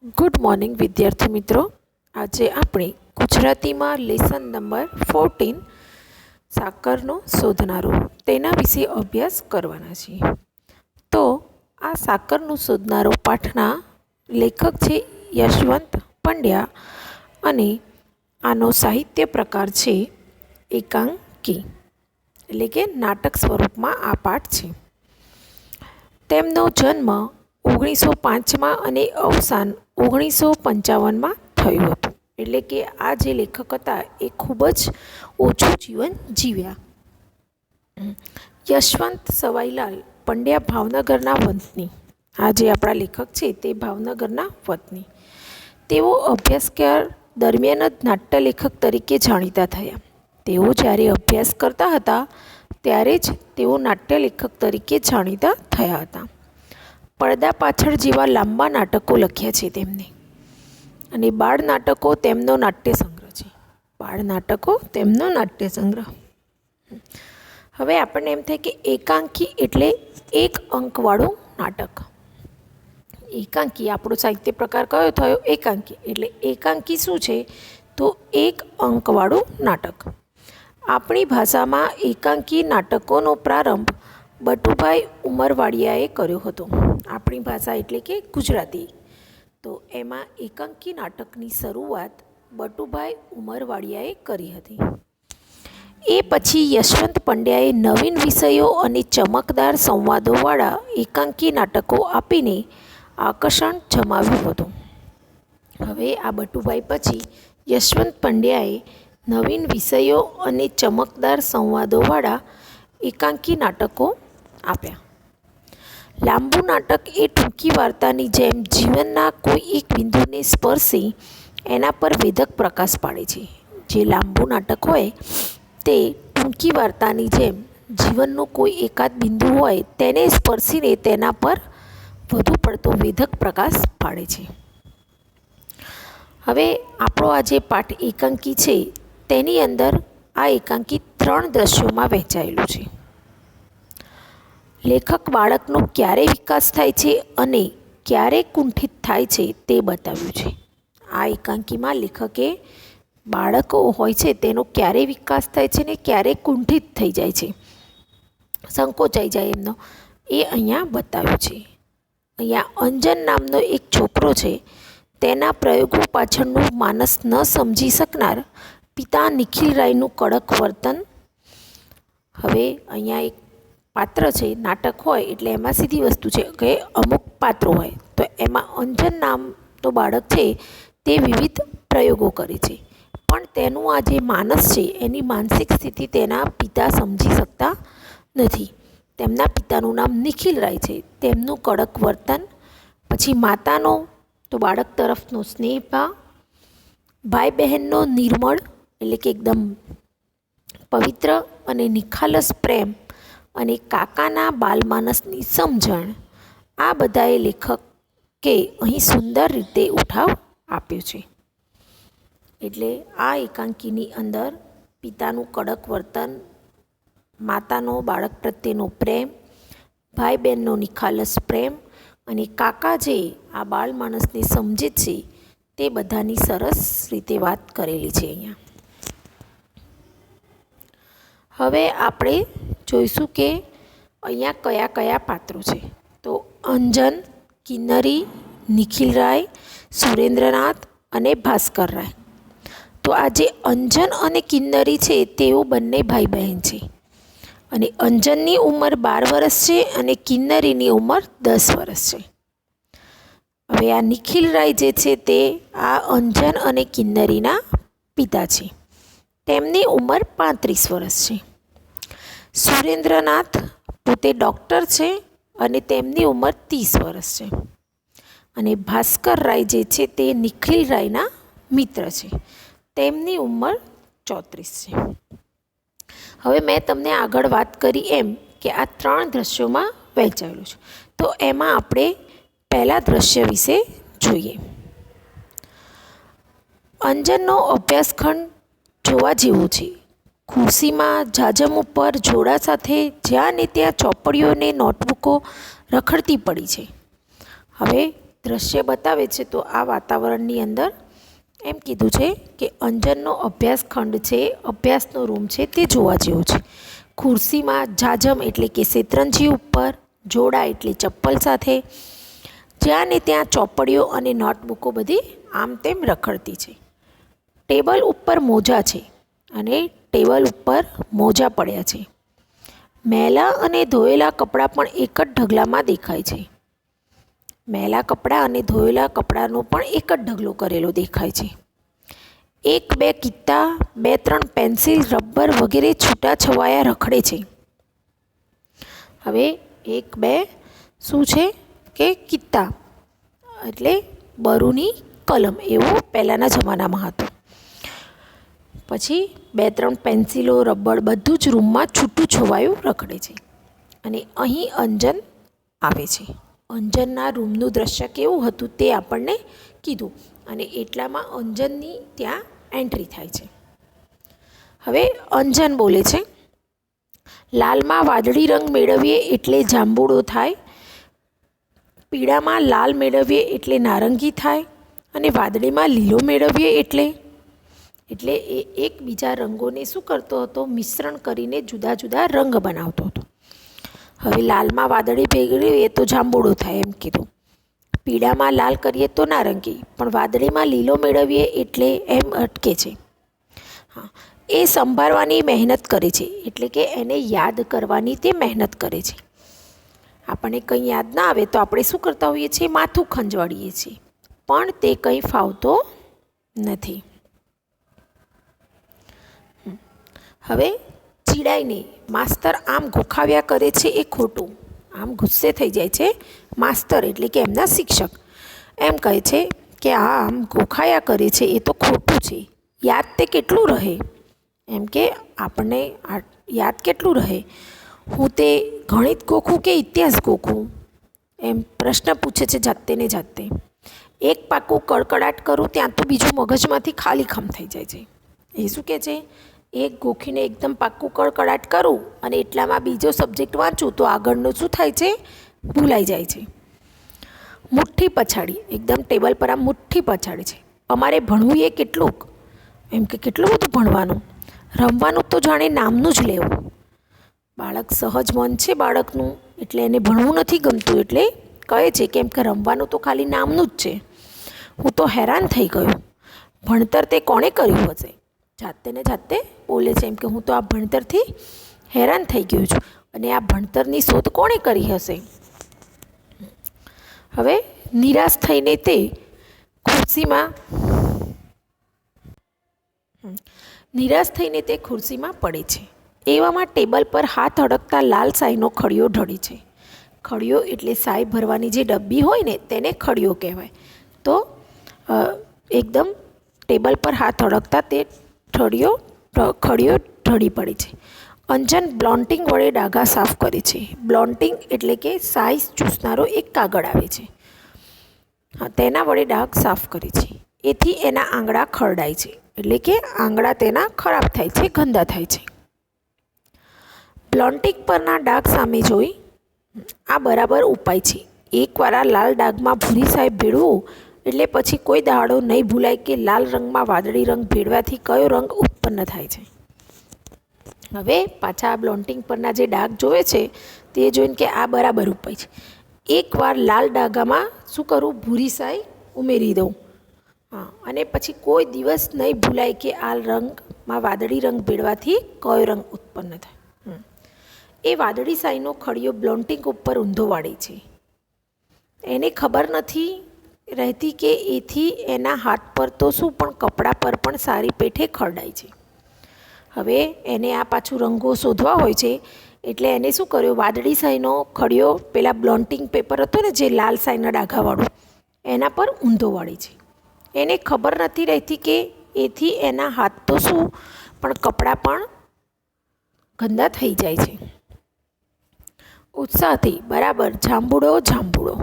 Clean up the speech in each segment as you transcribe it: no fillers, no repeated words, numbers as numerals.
Good morning વિદ્યાર્થી મિત્રો. આજે આપણે ગુજરાતીમાં લેસન નંબર 14 સાકરનો શોધનારો તેના વિશે અભ્યાસ કરવાના છીએ. તો આ સાકરનું શોધનારો પાઠના લેખક છે યશવંત પંડ્યા અને આનો સાહિત્ય પ્રકાર છે એકાંકી, એટલે કે નાટક સ્વરૂપમાં આ પાઠ છે. તેમનો જન્મ 1905માં અને અવસાન 1955માં થયું હતું. એટલે કે આ જે લેખક હતા એ ખૂબ જ ઓછું જીવન જીવ્યા. યશવંત સવાઈલાલ પંડ્યા ભાવનગરના વતની. આ જે આપણા લેખક છે તે ભાવનગરના વતની. તેઓ અભ્યાસકાળ દરમિયાન જ નાટ્ય લેખક તરીકે જાણીતા થયા. તેઓ જ્યારે અભ્યાસ કરતા હતા ત્યારે જ તેઓ નાટ્ય લેખક તરીકે જાણીતા થયા હતા. પડદા પાછળ જેવા લાંબા નાટકો લખ્યા છે તેમને, અને બાળ નાટકો તેમનો નાટ્ય સંગ્રહ છે. બાળ નાટકો તેમનો નાટ્ય સંગ્રહ. હવે આપણને એમ થાય કે એકાંકી એટલે એક અંકવાળું નાટક. એકાંકી આપણો સાહિત્ય પ્રકાર કયો થયો? એકાંકી. એટલે એકાંકી શું છે? તો એક અંકવાળું નાટક. આપણી ભાષામાં એકાંકી નાટકોનો પ્રારંભ બટુભાઈ ઉમરવાડિયાએ કર્યો હતો. આપણી ભાષા એટલે કે ગુજરાતી. તો એમાં એકાંકી નાટકની શરૂઆત બટુભાઈ ઉમરવાડિયાએ કરી હતી. એ પછી યશવંત પંડ્યાએ નવીન વિષયો અને ચમકદાર સંવાદોવાળા એકાંકી નાટકો આપીને આકર્ષણ જમાવ્યું હતું. હવે આ બટુભાઈ પછી યશવંત પંડ્યાએ નવીન વિષયો અને ચમકદાર સંવાદોવાળા એકાંકી નાટકો આપ્યા. લાંબુ નાટક એ ટૂંકી વાર્તાની જેમ જીવનના કોઈ એક બિંદુને સ્પર્શી એના પર વેધક પ્રકાશ પાડે છે. જે લાંબુ નાટક હોય તે ટૂંકી વાર્તાની જેમ જીવનનું કોઈ એકાદ બિંદુ હોય તેને સ્પર્શીને તેના પર વધુ પડતો વેધક પ્રકાશ પાડે છે. હવે આપણો આ જે પાઠ એકાંકી છે તેની અંદર આ એકાંકી 3 દ્રશ્યોમાં વહેંચાયેલું છે. લેખક બાળકનો ક્યારે વિકાસ થાય છે અને ક્યારે કુંઠિત થાય છે તે બતાવ્યું છે. આ એકાંકીમાં લેખકે બાળકો હોય છે તેનો ક્યારે વિકાસ થાય છે ને ક્યારે કુંઠિત થઈ જાય છે, સંકોચાઈ જાય એમનો, એ અહીંયા બતાવ્યું છે. અહીંયા અંજન નામનો એક છોકરો છે, તેના પ્રયોગો પાછળનું માનસ ન સમજી શકનાર પિતા નિખિલ રાયનું કડક વર્તન. હવે અહીંયા એક પાત્ર છે, નાટક હોય એટલે એમાં સીધી વસ્તુ છે કે અમુક પાત્રો હોય, તો એમાં અંજન નામનો બાળક છે તે વિવિધ પ્રયોગો કરે છે, પણ તેનું આ જે માનસ છે એની માનસિક સ્થિતિ તેના પિતા સમજી શકતા નથી. તેમના પિતાનું નામ નિખિલ રાય છે. તેમનું કડક વર્તન, પછી માતાનો તો બાળક તરફનો સ્નેહ ભાવ, ભાઈ બહેનનો નિર્મળ એટલે કે એકદમ પવિત્ર અને નિખાલસ પ્રેમ, અને કાકાના બાલમાનસની સમજણ, આ બધાએ લેખકે અહીં સુંદર રીતે ઉઠાવ આપ્યો છે. એટલે આ એકાંકીની અંદર પિતાનું કડક વર્તન, માતાનો બાળક પ્રત્યેનો પ્રેમ, ભાઈ બહેનનો નિખાલસ પ્રેમ, અને કાકા જે આ બાળમાનસને સમજે છે તે બધાની સરસ રીતે વાત કરેલી છે અહીંયા. હવે આપણે જોઈશું કે અહીંયા કયા કયા પાત્રો છે. તો અંજન, કિન્નરી, નિખિલ રાય, સુરેન્દ્રનાથ અને ભાસ્કર રાય. તો આ જે અંજન અને કિન્નરી છે તેઓ બંને ભાઈ બહેન છે, અને અંજનની ઉંમર 12 વર્ષ છે અને કિન્નરીની ઉંમર 10 વર્ષ છે. હવે આ નિખિલ રાય જે છે તે આ અંજન અને કિન્નરીના પિતા છે. તેમની ઉંમર 35 વર્ષ છે. સુરેન્દ્રનાથ પોતે ડૉક્ટર છે અને તેમની ઉંમર 30 વર્ષ છે. અને ભાસ્કર રાય જે છે તે નિખિલ રાયના મિત્ર છે. તેમની ઉંમર 34 છે. હવે મેં તમને આગળ વાત કરી એમ કે આ 3 દ્રશ્યોમાં વહેંચાયેલું છે. તો એમાં આપણે પહેલા દ્રશ્ય વિશે જોઈએ. અંજનનો અભ્યાસખંડ જોવા જેવો છે. ખુરશીમાં જાજમ ઉપર જોડા સાથે જ્યાં ને ત્યાં ચોપડીઓ ને નોટબુકો રખડતી પડી છે. હવે દ્રશ્ય બતાવે છે તો આ વાતાવરણની અંદર એમ કીધું છે કે અંજનનો અભ્યાસ ખંડ છે, અભ્યાસનો રૂમ છે તે જોવા જેવો છે. ખુરશીમાં જાજમ એટલે કે શેતરંજી ઉપર, જોડા એટલે ચપ્પલ સાથે, જ્યાં ને ત્યાં ચોપડીઓ અને નોટબુકો બધી આમ તેમ રખડતી છે. ટેબલ ઉપર મોજા છે અને ટેબલ ઉપર મોજા પડ્યા છે. મેલા અને ધોયેલા કપડાં પણ એક જ ઢગલામાં દેખાય છે. મેલા કપડાં અને ધોયેલા કપડાંનો પણ એક જ ઢગલો કરેલો દેખાય છે. એક બે કિત્તા, બે ત્રણ પેન્સિલ, રબર વગેરે છૂટાછવાયા રખડે છે. હવે એક બે શું છે કે કિત્તા એટલે બરુની કલમ, એવું પહેલાંના જમાનામાં હતું. પછી બે ત્રણ પેન્સિલો, રબર બધું જ રૂમમાં છૂટું છવાયું રખડે છે. અને અહીં અંજન આવે છે. અંજનના રૂમનું દ્રશ્ય કેવું હતું તે આપણને કીધું અને એટલામાં અંજનની ત્યાં એન્ટ્રી થાય છે. હવે અંજન બોલે છે, લાલમાં વાદળી રંગ મેળવીએ એટલે જાંબુડો થાય, પીળામાં લાલ મેળવીએ એટલે નારંગી થાય અને વાદળીમાં લીલો મેળવીએ એટલે એ એકબીજા રંગોને શું કરતો હતો? મિશ્રણ કરીને જુદા જુદા રંગ બનાવતો હતો. હવે લાલમાં વાદળી ભેળવીએ તો જાંબુડો થાય એમ કીધું, પીળામાં લાલ કરીએ તો નારંગી, પણ વાદળીમાં લીલો મેળવીએ એટલે એમ અટકે છે. હા, એ સંભાળવાની મહેનત કરે છે એટલે કે એને યાદ કરવાની તે મહેનત કરે છે. આપણને કંઈ યાદ ના આવે તો આપણે શું કરતા હોઈએ છીએ? માથું ખંજવાળીએ છીએ, પણ તે કંઈ ફાવતો નથી. હવે ચીડાઈને માસ્તર આમ ગોખાવ્યા કરે છે એ ખોટું. આમ ગુસ્સે થઈ જાય છે માસ્તર એટલે કે એમના શિક્ષક. એમ કહે છે કે આ આમ ગોખાયા કરે છે એ તો ખોટું છે. યાદ તે કેટલું રહે? એમ કે આપણને યાદ કેટલું રહે? હું તે ગણિત ગોખું કે ઇતિહાસ ગોખું? એમ પ્રશ્ન પૂછે છે જાતે ને જાતે. એક પાકું કડકડાટ કરું ત્યાં તો બીજું મગજમાંથી ખાલી ખમ થઈ જાય છે. એ શું કહે છે? એક ગોખીને એકદમ પાક્કું કડકડાટ કરું અને એટલામાં બીજો સબ્જેક્ટ વાંચું તો આગળનું શું થાય છે? ભૂલાઈ જાય છે. મુઠ્ઠી પછાડી, એકદમ ટેબલ પર આમ મુઠ્ઠી પછાડે છે. અમારે ભણવું એ કેટલુંક? એમ કે કેટલું બધું ભણવાનું? રમવાનું તો જાણે નામનું જ લેવું. બાળક સહજ મન છે બાળકનું, એટલે એને ભણવું નથી ગમતું, એટલે કહે છે કેમ કે રમવાનું તો ખાલી નામનું જ છે. હું તો હેરાન થઈ ગયો. ભણતર તે કોણે કર્યું હશે? જાતે ને જાતે બોલે છે એમ કે હું તો આ ભણતરથી હેરાન થઈ ગયો છું અને આ ભણતરની શોધ કોણે કરી હશે? હવે નિરાશ થઈને તે ખુરશીમાં પડે છે. એવામાં ટેબલ પર હાથ અડકતા લાલ શાહીનો ખડિયો ઢળે છે. ખડિયો એટલે શાહી ભરવાની જે ડબ્બી હોય ને તેને ખડિયો કહેવાય. તો એકદમ ટેબલ પર હાથ અડકતા તે ખડિયો ઢળી પડે છે. અંજન બ્લોન્ટિંગ વડે ડાઘા સાફ કરે છે. બ્લોન્ટિંગ એટલે કે શાહી ચૂસનારો એક કાગળ આવે છે, હા, તેના વડે ડાઘ સાફ કરે છે. એથી એના આંગળા ખરડાય છે એટલે કે આંગળા તેના ખરાબ થાય છે, ગંદા થાય છે. બ્લોન્ટિંગ પરના ડાઘ સામે જોઈ આ બરાબર ઉપાય છે. એકવાર આ લાલ ડાઘમાં ભૂરી સાહેબ ભેળવું એટલે પછી કોઈ દાડો નહીં ભૂલાય કે લાલ રંગમાં વાદળી રંગ ભેળવાથી કયો રંગ ઉત્પન્ન થાય છે. હવે પાછા આ બ્લોન્ટિંગ પરના જે ડાઘ જોવે છે તે જોઈને કે આ બરાબર ઉપાય છે. એકવાર લાલ ડાઘામાં શું કરું? ભૂરી સાય ઉમેરી દઉં. હા, અને પછી કોઈ દિવસ નહીં ભૂલાય કે આ રંગમાં વાદળી રંગ ભેળવાથી કયો રંગ ઉત્પન્ન થાય. એ વાદળી શાહીનો ખડિયો બ્લોન્ટિંગ ઉપર ઊંધો વાળે છે. એને ખબર નથી રહેતી કે એથી એના હાથ પર તો શું પણ કપડા પર પણ સારી પેઠે ખરડાય છે. હવે એને આ પાછું રંગો શોધવા હોય છે એટલે એને શું કર્યું? વાદળી શાહીનો ખડિયો પેલા બ્લોન્ટિંગ પેપર હતો ને જે લાલ શાહીના ડાઘાવાળું, એના પર ઊંધો વાળે છે. એને ખબર નથી રહેતી કે એથી એના હાથ તો શું પણ કપડાં પણ ગંદા થઈ જાય છે. ઉત્સાહથી બરાબર જાંબુડો જાંબુડો.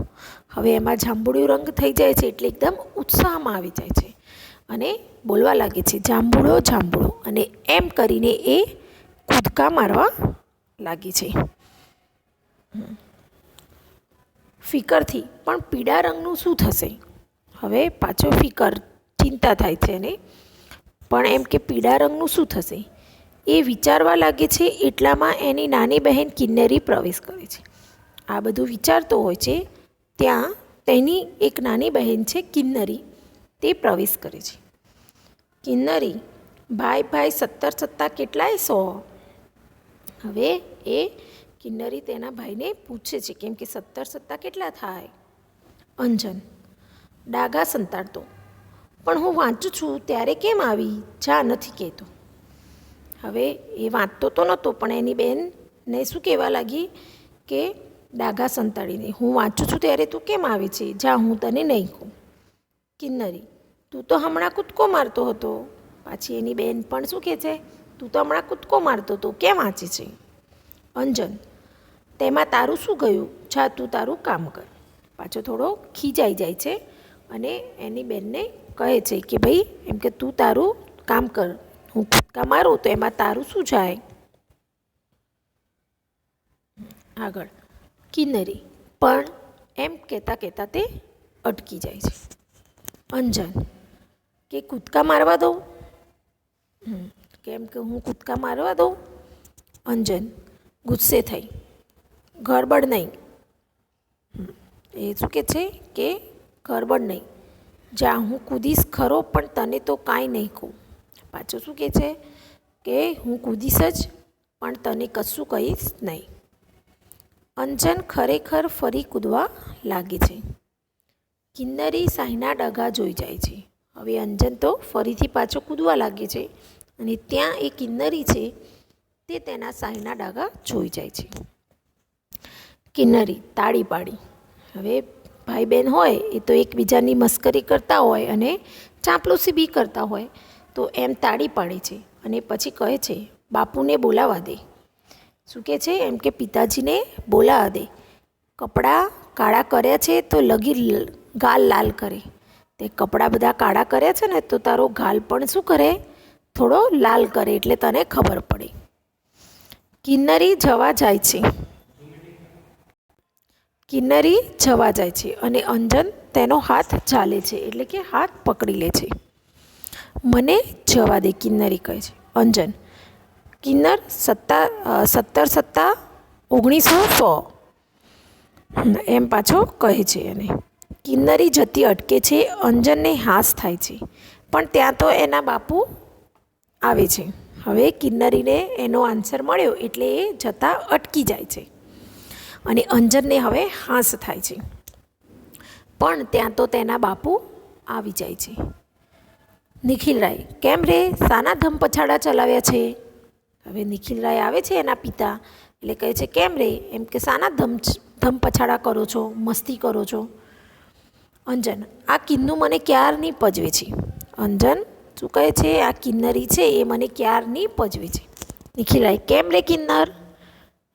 હવે એમાં જાંબુડો રંગ થઈ જાય છે એટલે એકદમ ઉત્સાહમાં આવી જાય છે અને બોલવા લાગે છે જાંબુડો જાંબુડો, અને એમ કરીને એ કૂદકા મારવા લાગી છે. ફિકરથી, પણ પીળા રંગનું શું થશે? હવે પાછો ફિકર, ચિંતા થાય છે એને, પણ એમ કે પીળા રંગનું શું થશે એ વિચારવા લાગે છે. એટલામાં એની નાની બહેન કિન્નરી પ્રવેશ કરે છે. આ બધું વિચારતો હોય છે ત્યાં તેની એક નાની બહેન છે કિન્નરી, તે પ્રવેશ કરે છે. કિન્નરી, ભાઈ ભાઈ 17 સત્તા કેટલાય 100. હવે એ કિન્નરી તેના ભાઈને પૂછે છે કેમ કે 17 સત્તા કેટલા થાય? અંજન, ડાઘા સંતાડતો, પણ હું વાંચું છું ત્યારે કેમ આવી? જા, નથી કહેતો. હવે એ વાંચતો તો નહોતો, પણ એની બેનને શું કહેવા લાગી કે ડાઘા સંતાડીને, હું વાંચું છું ત્યારે તું કેમ આવે છે? જા, હું તને નહીં કહું. કિન્નરી, તું તો હમણાં કૂદકો મારતો હતો. પાછી એની બેન પણ શું કહે છે? તું તો હમણાં કૂદકો મારતો હતો, કેમ વાંચે છે? અંજન, તેમાં તારું શું ગયું? જા, તું તારું કામ કર. પાછો થોડો ખીજાઈ જાય છે અને એની બેનને કહે છે કે ભાઈ એમ કે તું તારું કામ કર, હું કૂદકા મારું તો એમાં તારું શું જાય? આગળ કિન્નરી, પણ એમ કહેતાં કહેતાં તે અટકી જાય છે. અંજન, કે કૂદકા મારવા દઉં? કેમ કે હું કૂદકા મારવા દઉં? અંજન ગુસ્સે થઈ, ગડબડ નહીં. એ શું કહે છે કે ગડબડ નહીં, જા, હું કૂદીશ ખરો પણ તને તો કાંઈ નહીં કહું. પાછો શું કહે છે કે હું કૂદીશ જ પણ તને કશું કહીશ નહીં. અંજન ખરેખર ફરી કૂદવા લાગે છે. કિન્નરી શાહીના ડગા જોઈ જાય છે. હવે અંજન તો ફરીથી પાછો કૂદવા લાગે છે અને ત્યાં એ કિન્નરી છે તે તેના શાહીના ડાઘા જોઈ જાય છે. કિન્નરી તાળી પાડી. હવે ભાઈ બહેન હોય એ તો એકબીજાની મસ્કરી કરતા હોય અને ચાંપલુસી બી કરતા હોય, તો એમ તાળી પાડે છે અને પછી કહે છે બાપુને બોલાવા દે. શું કહે છે? એમ કે પિતાજીને બોલાવા દે. કપડાં કાળા કર્યા છે તો લગી ગાલ લાલ કરે. તે કપડાં બધા કાળા કર્યા છે ને તો તારો ગાલ પણ શું કરે? થોડો લાલ કરે, એટલે તને ખબર પડે. કિન્નરી જવા જાય છે. કિન્નરી જવા જાય છે અને અંજન તેનો હાથ ઝાલે છે, એટલે કે હાથ પકડી લે છે. મને જવા દે, કિન્નરી કહે છે. અંજન, કિન્નર 17 સત્તા 1900 એમ પાછો કહે છે. અને કિન્નરી જતી અટકે છે. અંજનને હાસ થાય છે, પણ ત્યાં તો એના બાપુ આવે છે. હવે કિન્નરીને એનો આન્સર મળ્યો એટલે એ જતાં અટકી જાય છે અને અંજનને હવે હાસ થાય છે, પણ ત્યાં તો તેના બાપુ આવી જાય છે. નિખિલરાય, કેમ રે, સાના ધમ પછાડા ચલાવ્યા છે? હવે નિખિલરાય આવે છે એના પિતા, એટલે કહે છે કેમ રે, એમ કે સાના ધમ પછાડા કરો છો, મસ્તી કરો છો? અંજન, આ કિન્નું મને ક્યારની પજવે છે. અંજન શું કહે છે? આ કિન્નરી છે એ મને ક્યારની પજવે છે. નિખિલરાય, કેમ રે કિન્નર?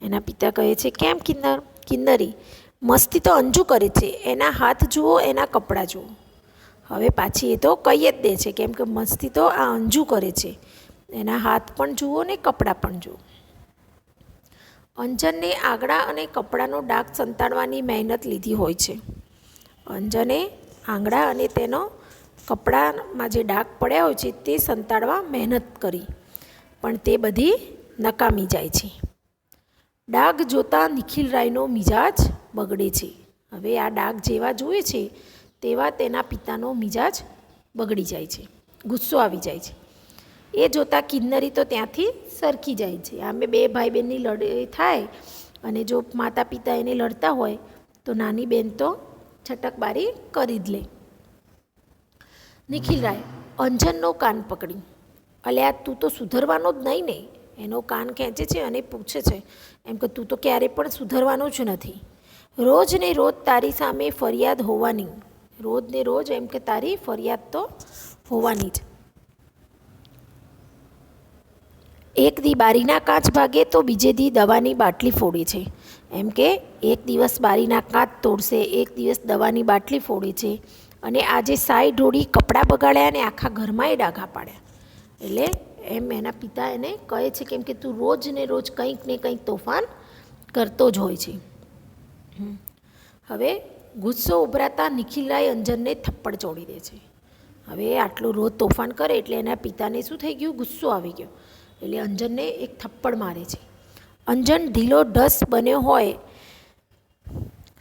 એના પિતા કહે છે કેમ કિન્નર? કિન્નરી, મસ્તી તો અંજુ કરે છે, એના હાથ જુઓ, એના કપડાં જુઓ. હવે પાછી એ તો કહી જ દે છે કેમ કે મસ્તી તો આ અંજુ કરે છે, એના હાથ પણ જુઓ ને કપડાં પણ જુઓ. અંજનને આંગળા અને કપડાનો ડાઘ સંતાડવાની મહેનત લીધી હોય છે. અંજને આંગળા અને તેનો કપડામાં જે ડાઘ પડ્યા હોય છે તે સંતાડવા મહેનત કરી, પણ તે બધી નકામી જાય છે. ડાઘ જોતાં નિખિલરાયનો મિજાજ બગડે છે. હવે આ ડાઘ જેવા જુએ છે તેવા તેના પિતાનો મિજાજ બગડી જાય છે, ગુસ્સો આવી જાય છે. એ જોતાં કિન્નરી તો ત્યાંથી સરકી જાય છે. આમે બે ભાઈ બહેનની લડાઈ થાય અને જો માતા પિતા એને લડતા હોય તો નાની બેન તો છટકબારી કરી જ લે. નિખિલરાય અંજનનો કાન પકડી, અલ્યા તું તો સુધરવાનો જ નહીં ને? એનો કાન ખેંચે છે અને પૂછે છે એમ કે તું તો ક્યારેય પણ સુધરવાનો જ નથી. રોજ ને રોજ તારી સામે ફરિયાદ હોવાની, રોજ ને રોજ એમ કે તારી ફરિયાદ તો હોવાની જ. એક દી બારીના કાચ ભાગે તો બીજે દી દવાની બાટલી ફોડે છે. એમ કે એક દિવસ બારીના કાચ તોડશે, એક દિવસ દવાની બાટલી ફોડે છે અને આજે સાઈ ઢોળી કપડાં બગાડ્યા અને આખા ઘરમાંય ડાઘા પાડ્યા. એટલે એમ એના પિતા એને કહે છે કેમ કે તું રોજ ને રોજ કંઈક ને કંઈક તોફાન કરતો જ હોય છે. હવે ગુસ્સો ઉભરાતા નિખિલરાય અંજનને થપ્પડ ચોડી દે છે. હવે આટલું રોજ તોફાન કરે એટલે એના પિતાને શું થઈ ગયું? ગુસ્સો આવી ગયો. એટલે અંજનને એક થપ્પડ મારે છે. અંજન ઢીલો ઢસ બન્યો હોય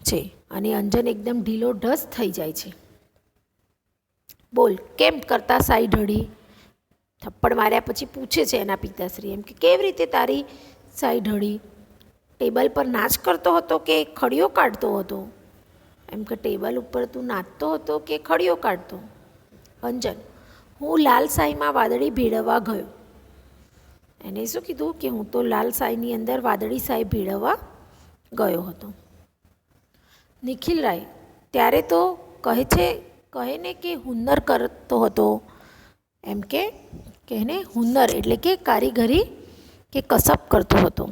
છે અને અંજન એકદમ ઢીલો ઢસ થઈ જાય છે. બોલ, કેમ કરતા સાઈ ઢળી? થપ્પડ માર્યા પછી પૂછે છે એના પિતાશ્રી એમ કે કેવી રીતે તારી સાઈ ઢળી? ટેબલ પર નાચ કરતો હતો કે ખડીયો કાઢતો હતો? એમ કે ટેબલ ઉપર તું નાચતો હતો કે ખડીયો કાઢતો? અંજન: હું લાલ સાઈમાં વાદળી ભેળવવા ગયો. એને શું કીધું કે હું તો લાલ સાઈની અંદર વાદળી સાઈ ભેળવવા ગયો હતો. નિખિલરાય: ત્યારે તો કહે ને કે હુન્નર કરતો હતો. એમ કે ને હુન્નર એટલે કે કારીગરી કે કસબ કરતો હતો.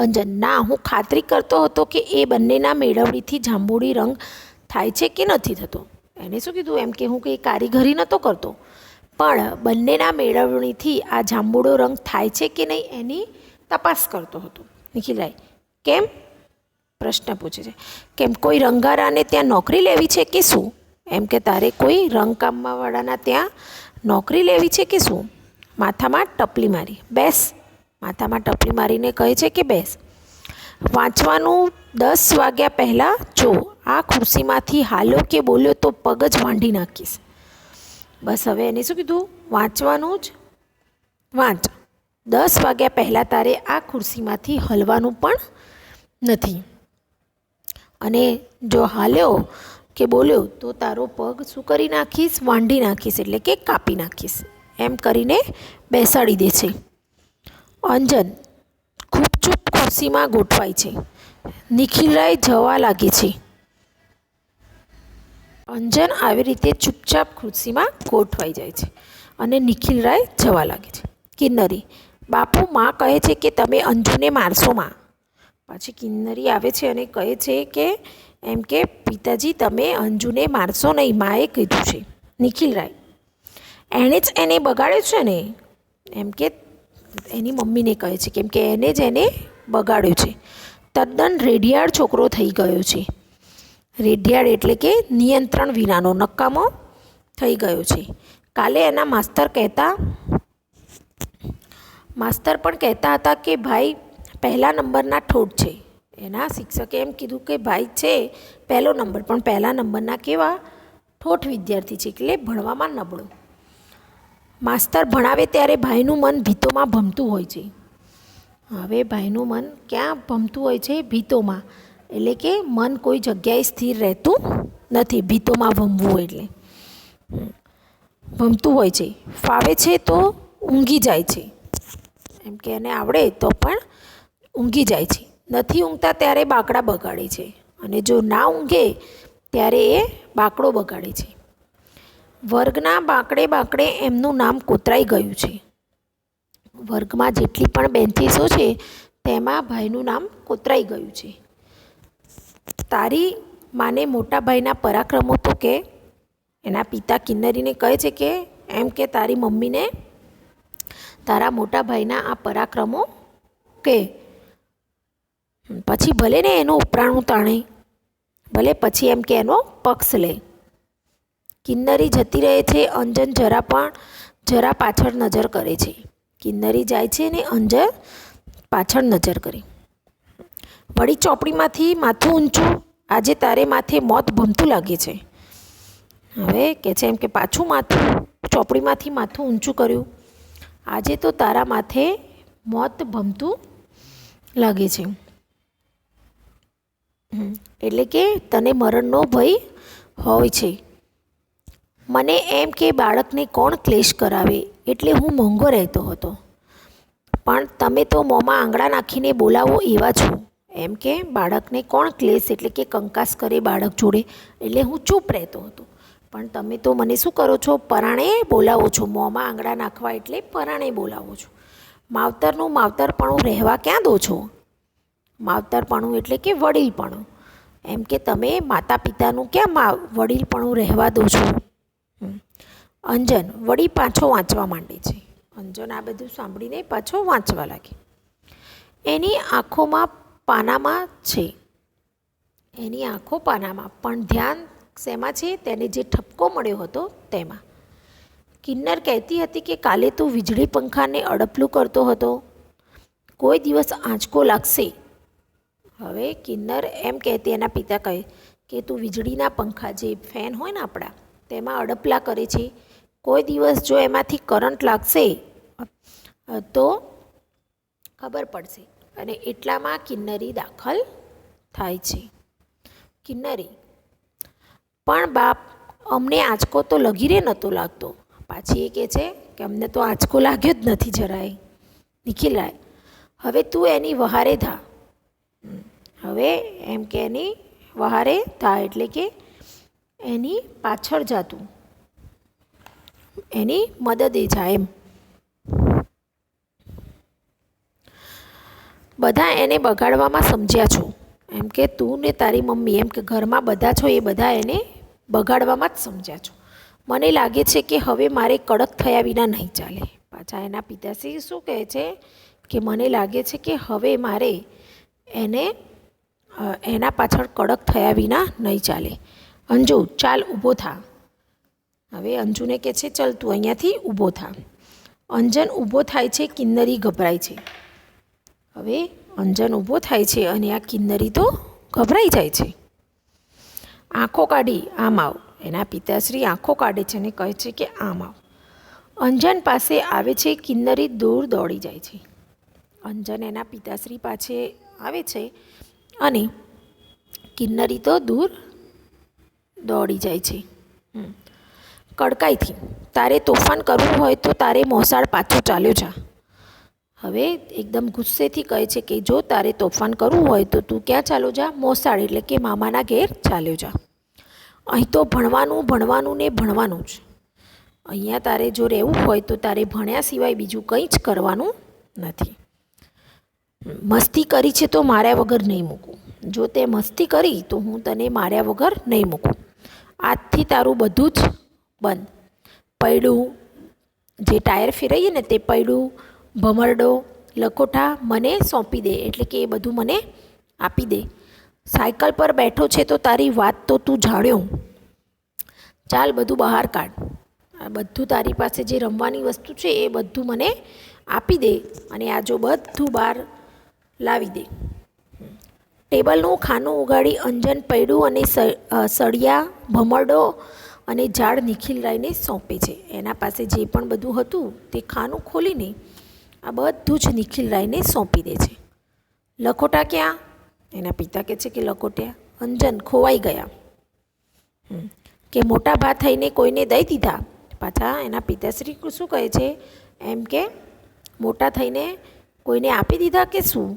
અંજન: ના, હું ખાતરી કરતો હતો કે એ બંનેના મેળવણીથી જાંબુડી રંગ થાય છે કે નથી થતો. એને શું કીધું? એમ કે હું કંઈ કારીગરી નહોતો કરતો, પણ બંનેના મેળવણીથી આ જાંબુડો રંગ થાય છે કે નહીં એની તપાસ કરતો હતો. નિખિલરાય: કેમ? પ્રશ્ન પૂછે છે. કેમ, કોઈ રંગારાને ત્યાં નોકરી લેવી છે કે શું? એમ કે તારે કોઈ રંગકામવાળાના ત્યાં નોકરી લેવી છે કે શું? માથામાં ટપલી મારી. બેસ. માથામાં ટપલી મારીને કહે છે કે બેસ. વાંચવાનું 10 વાગ્યા પહેલાં જો આ ખુરશીમાંથી હાલ્યો કે બોલ્યો તો પગ જ વાંઢી નાખીશ. બસ હવે એને શું કીધું? વાંચવાનું જ વાંચ. 10 વાગ્યા પહેલાં તારે આ ખુરશીમાંથી હલવાનું પણ નથી, અને જો હાલ્યો કે બોલ્યો તો તારો પગ શું કરી નાખીશ? વાંઢી નાખીશ, એટલે કે કાપી નાખીશ. એમ કરીને બેસાડી દે છે. અંજન ખૂબ ચૂપ ખુરશીમાં ગોઠવાય છે. નિખિલરાય જવા લાગે છે. અંજન આવી રીતે ચૂપચાપ ખુરશીમાં ગોઠવાઈ જાય છે અને નિખિલરાય જવા લાગે છે. કિન્નરી: બાપુ, માં કહે છે કે તમે અંજુને મારશો. માં પાછી કિન્નરી આવે છે અને કહે છે કે એમ કે પિતાજી, તમે અંજુને મારશો નહીં, માએ કીધું છે. નિખિલરાય: એણે જ એને બગાડ્યો છે ને? એમ કે એની મમ્મીને કહે છે, કેમ કે એને જ એને બગાડ્યો છે. તદ્દન રેઢિયાળ છોકરો થઈ ગયો છે. રેઢિયાળ એટલે કે નિયંત્રણ વિનાનો, નકામો થઈ ગયો છે. કાલે એના માસ્તર પણ કહેતા હતા કે ભાઈ પહેલા નંબરના ઠોઠ છે. એના શિક્ષકે એમ કીધું કે ભાઈ છે પહેલો નંબર, પણ પહેલા નંબરના કેવા ઠોઠ વિદ્યાર્થી છે, એટલે ભણવામાં નબળો. માસ્તર ભણાવે ત્યારે ભાઈનું મન ભીતોમાં ભમતું હોય છે. હવે ભાઈનું મન ક્યાં ભમતું હોય છે? ભીતોમાં, એટલે કે મન કોઈ જગ્યાએ સ્થિર રહેતું નથી. ભીતોમાં ભમવું એટલે ભમતું હોય છે. ફાવે છે તો ઊંઘી જાય છે. એમ કે એને આવડે તો પણ ઊંઘી જાય છે. નથી ઊંઘતા ત્યારે બાકડા બગાડે છે, અને જો ના ઊંઘે ત્યારે એ બાકડો બગાડે છે. વર્ગના બાકડે એમનું નામ કોતરાઈ ગયું છે. વર્ગમાં જેટલી પણ બેન્ચીસો છે તેમાં ભાઈનું નામ કોતરાઈ ગયું છે. તારી માને મોટા ભાઈના પરાક્રમો તો કે. એના પિતા કિન્નરીને કહે છે કે એમ કે તારી મમ્મીને તારા મોટા ભાઈના આ પરાક્રમો કે. પછી ભલે ને એનું ઉપરાણું તાણે, ભલે પછી એમ કે એનો પક્ષ લે. કિન્નરી જતી રહે છે. અંજન જરા પાછળ નજર કરે છે. કિન્નરી જાય છે ને અંજન પાછળ નજર કરી. વળી ચોપડીમાંથી માથું ઊંચું. આજે તારે માથે મોત ભમતું લાગે છે. હવે કે છે એમ કે પાછું ચોપડીમાંથી માથું ઊંચું કર્યું. આજે તો તારા માથે મોત ભમતું લાગે છે. એટલે કે તને મરણનો ભય હોય છે. મને એમ કે બાળકને કોણ ક્લેશ કરાવે, એટલે હું મોંઘો રહેતો હતો. પણ તમે તો મોંમાં આંગળા નાખીને બોલાવો એવા છો. એમ કે બાળકને કોણ ક્લેશ એટલે કે કંકાસ કરે બાળક જોડે, એટલે હું ચૂપ રહેતો હતો. પણ તમે તો મને શું કરો છો? પરાણે બોલાવો છો. મોંમાં આંગળા નાખવા એટલે પરાણે બોલાવો છો. માવતરનું માવતરપણું રહેવા ક્યાં દો છો? માવતરપણું એટલે કે વડીલપણું. એમ કે તમે માતા પિતાનું ક્યાં વડીલપણું રહેવા દો છો? અંજન વળી પાછો વાંચવા માંડે છે. અંજન આ બધું સાંભળીને પાછો વાંચવા લાગે. એની આંખોમાં પાનામાં છે. એની આંખો પાનામાં, પણ ધ્યાન શેમાં છે? તેને જે ઠપકો મળ્યો હતો તેમાં. કિન્નર કહેતી હતી કે કાલે તું વીજળી પંખાને અડપલું કરતો હતો, કોઈ દિવસ આંચકો લાગશે. હવે કિન્નર એમ કહેતી, એના પિતા કહે કે તું વીજળીના પંખા જે ફેન હોય ને આપણા તેમાં અડપલા કરે છે, કોઈ દિવસ જો એમાંથી કરંટ લાગશે તો ખબર પડશે. અને એટલામાં કિન્નરી દાખલ થાય છે. કિન્નરી: પણ બાપ, અમને આંચકો તો લગીરે નહોતો લાગતો. પાછી એ કહે છે કે અમને તો આંચકો લાગ્યો જ નથી જરાય. નિખિલરાય: હવે તું એની વહારે થા. હવે એમ કે એની વહારે થા એટલે કે એની પાછળ જાતું, એની મદદે જા એમ. બધા એને બગાડવામાં સમજ્યા છો, એમ કે તું ને તારી મમ્મી, એમ કે ઘરમાં બધા છો એ બધા એને બગાડવામાં જ સમજ્યા છો. મને લાગે છે કે હવે મારે કડક થયા વિના નહીં ચાલે. પાછા એના પિતાશ્રી શું કહે છે કે મને લાગે છે કે હવે મારે એના પાછળ કડક થયા વિના નહીં ચાલે. અંજુ, ચાલ ઊભો થા. હવે અંજુને કહે છે ચાલ તું અહીંયાથી ઊભો થા. અંજન ઊભો થાય છે, કિન્નરી ગભરાય છે. હવે અંજન ઊભો થાય છે અને આ કિન્નરી તો ગભરાઈ જાય છે. આંખો કાઢી આમ આવ. એના પિતાશ્રી આંખો કાઢે છે અને કહે છે કે આમ આવ. અંજન પાસે આવે છે, કિન્નરી દૂર દોડી જાય છે. અંજન એના પિતાશ્રી પાસે આવે છે અને કિન્નરી તો દૂર દોડી જાય છે. કડકાઈથી: તારે તોફાન કરવું હોય તો તારે મોસાળ પાછો ચાલ્યો જા. હવે એકદમ ગુસ્સેથી કહે છે કે જો તારે તોફાન કરવું હોય તો તું ક્યાં ચાલ્યો જા? મોસાળ એટલે કે મામાના ઘેર ચાલ્યો જા. અહીં તો ભણવાનું ભણવાનું ને ભણવાનું જ. અહીંયા તારે જો રહેવું હોય તો તારે ભણ્યા સિવાય બીજું કંઈ જ કરવાનું નથી. મસ્તી કરી છે તો માર્યા વગર નહીં મૂકું. જો તે મસ્તી કરી તો હું તને માર્યા વગર નહીં મૂકું. આજથી તારું બધું જ બંધ. પૈડું, જે ટાયર ફેરવીએ ને તે પૈડું, ભમરડો, લખોટા મને સોંપી દે, એટલે કે એ બધું મને આપી દે. સાયકલ પર બેઠો છે તો તારી વાત તો તું જાણ્યો. ચાલ બધું બહાર કાઢ. આ બધું તારી પાસે જે રમવાની વસ્તુ છે એ બધું મને આપી દે અને આ જો બધું બહાર લાવી દે. ટેબલનું ખાનું ઉગાડી અંજન પૈડું અને સળિયા, ભમરડો અને ઝાડ નિખિલરાયને સોંપે છે. એના પાસે જે પણ બધું હતું તે ખાનું ખોલીને આ બધું જ નિખિલરાયને સોંપી દે છે. લખોટા ક્યાં? એના પિતા કહે છે કે લખોટ્યા અંજન ખોવાઈ ગયા. કે મોટા ભા થઈને કોઈને દઈ દીધા. પાછા એના પિતાશ્રી શું કહે છે એમ કે મોટા થઈને કોઈને આપી દીધા કે શું?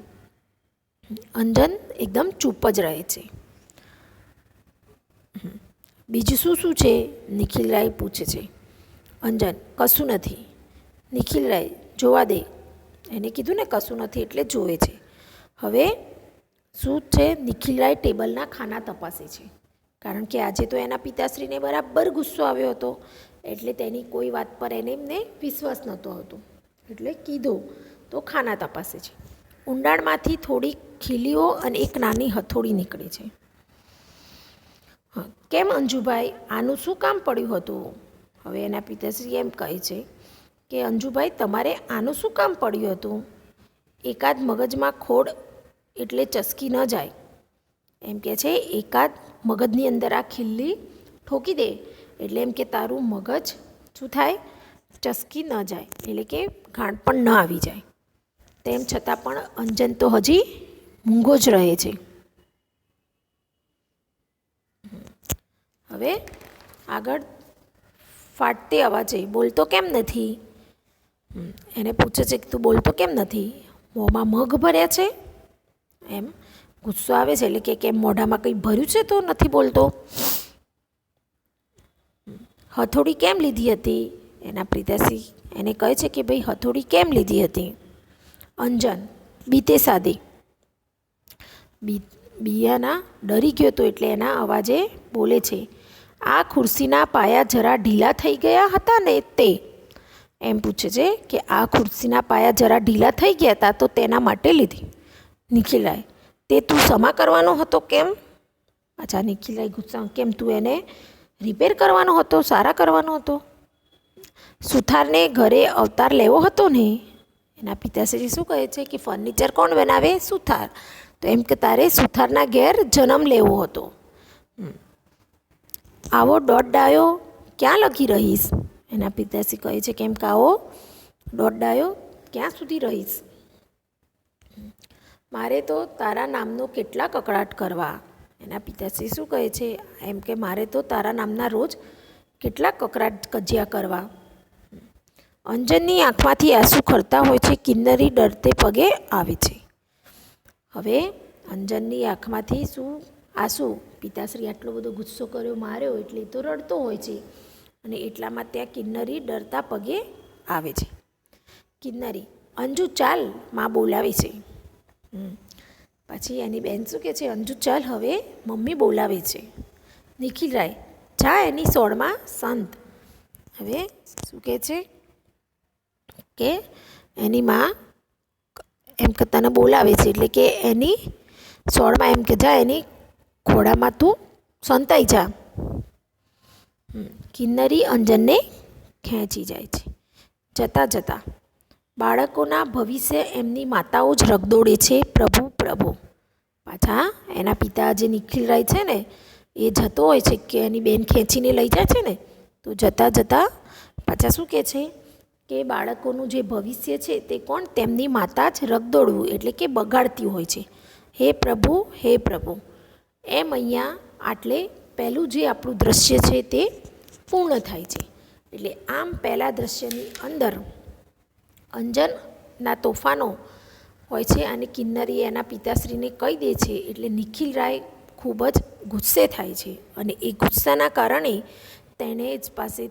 અંજન એકદમ ચૂપ જ રહે છે. બીજું શું શું છે? નિખિલરાય પૂછે છે. અંજન: કશું નથી. નિખિલરાય: જોવા દે. એને કીધું ને કશું નથી એટલે જોવે છે. હવે શું છે? નિખિલરાય ટેબલના ખાના તપાસે છે, કારણ કે આજે તો એના પિતાશ્રીને બરાબર ગુસ્સો આવ્યો હતો એટલે તેની કોઈ વાત પર એમને વિશ્વાસ નહોતો આવતો, એટલે કીધું તો ખાના તપાસે છે. ઊંડાણમાંથી થોડી ખીલીઓ અને એક નાની હથોડી નીકળે છે. કેમ અંજુભાઈ, આનું શું કામ પડ્યું હતું? હવે એના પિતાશ્રી એમ કહે છે કે અંજુભાઈ, તમારે આનું શું કામ પડ્યું હતું? એકાદ મગજમાં ખોડ એટલે ચસકી ન જાય. એમ કે છે એકાદ મગજની અંદર આ ખીલ્લી ઠોકી દે એટલે એમ કે તારું મગજ શું થાય? ચસકી ન જાય, એટલે કે ગાંઠ પણ ન આવી જાય. તેમ છતાં પણ અંજન તો હજી મૂંગો જ રહે છે. હવે આગળ ફાટતે અવાજે બોલતો કેમ નથી? એને પૂછે છે કે તું બોલતો કેમ નથી? મોંમાં મગ ભર્યા છે? એમ ગુસ્સો આવે છે, એટલે કે કેમ મોઢામાં કંઈ ભર્યું છે તો નથી બોલતો? હથોડી કેમ લીધી હતી? એના પિતાશ્રી એને કહે છે કે ભાઈ હથોડી કેમ લીધી હતી? અંજન: બીતે સાદે. બિયાના ડરી ગયો તો એટલે એના અવાજે બોલે છે, આ ખુરશીના પાયા જરા ઢીલા થઈ ગયા હતા ને તે. એમ પૂછે છે કે આ ખુરશીના પાયા જરા ઢીલા થઈ ગયા હતા તો તેના માટે લીધી. નિખિલરાય: તે તું સમા કરવાનો હતો કેમ? પાછા નિખિલરાય ગુસ્સામાં, કેમ તું એને રિપેર કરવાનો હતો, સારા કરવાનો હતો? સુથારને ઘરે અવતાર લેવો હતો ને? એના પિતાશ્રી શું કહે છે કે ફર્નિચર કોણ બનાવે? સુથાર. તો એમ કે તારે સુથારના ઘેર જન્મ લેવો હતો. આવો દોઢ ડાયો ક્યાં લખી રહીશ? એના પિતાશ્રી કહે છે કેમ કે આવો દોઢ ડાયો ક્યાં સુધી રહીશ? મારે તો તારા નામનો કેટલા કકળાટ કરવા. એના પિતાશ્રી શું કહે છે? એમ કે મારે તો તારા નામના રોજ કેટલા કકળાટ કજિયા કરવા. અંજનની આંખમાંથી આંસુ ખરતા હોય છે. કિન્નરી ડરતે પગે આવે છે. હવે અંજનની આંખમાંથી શું આંસુ? પિતાશ્રી આટલો બધો ગુસ્સો કર્યો, માર્યો, એટલે તો રડતો હોય છે અને એટલામાં ત્યાં કિન્નરી ડરતા પગે આવે છે. કિન્નરી, અંજુ ચાલ, માં બોલાવે છે. પછી એની બેન શું કહે છે? અંજુ ચાલ, હવે મમ્મી બોલાવે છે. નિખિલરાય, જા એની સોળમાં સંત. હવે શું કહે છે કે એની માં એમ કે તને બોલાવે છે, એટલે કે એની સોળમાં એમ કે જા એની ખોળામાં તું સંતાઈ જા. કિન્નરી અંજનને ખેંચી જાય છે. જતાં જતાં બાળકોના ભવિષ્ય એમની માતાઓ જ રગદોળે છે. પ્રભુ પ્રભુ. પાછા એના પિતા જે નિખિલરાય છે ને, એ જતો હોય છે કે એની બેન ખેંચીને લઈ જાય છે ને, તો જતાં જતાં પાછા શું કહે છે કે બાળકોનું જે ભવિષ્ય છે તે કોણ? તેમની માતા જ રગદોળવું એટલે કે બગાડતી હોય છે. હે પ્રભુ, હે પ્રભુ. એમ અહીંયા આટલે પહેલું જે આપણું દ્રશ્ય છે તે પૂર્ણ થાય છે. એટલે આમ પહેલાં દ્રશ્યની અંદર અંજનના તોફાનો હોય છે અને કિન્નરી એના પિતાશ્રીને કહી દે છે, એટલે નિખિલરાય ખૂબ જ ગુસ્સે થાય છે અને એ ગુસ્સાના કારણે તેને જ પાસે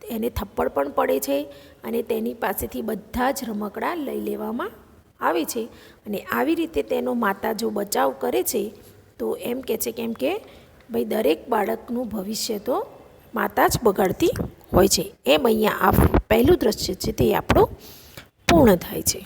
એને થપ્પડ પણ પડે છે અને તેની પાસેથી બધા જ રમકડાં લઈ લેવામાં આવે છે. અને આવી રીતે તેનો માતા જો બચાવ કરે છે તો એમ કહે છે કેમ કે ભાઈ દરેક બાળકનું ભવિષ્ય તો માતા જ બગાડતી હોય છે. એમ અહીંયા આ પહેલું દ્રશ્ય છે તે આપણું પૂર્ણ થાય છે.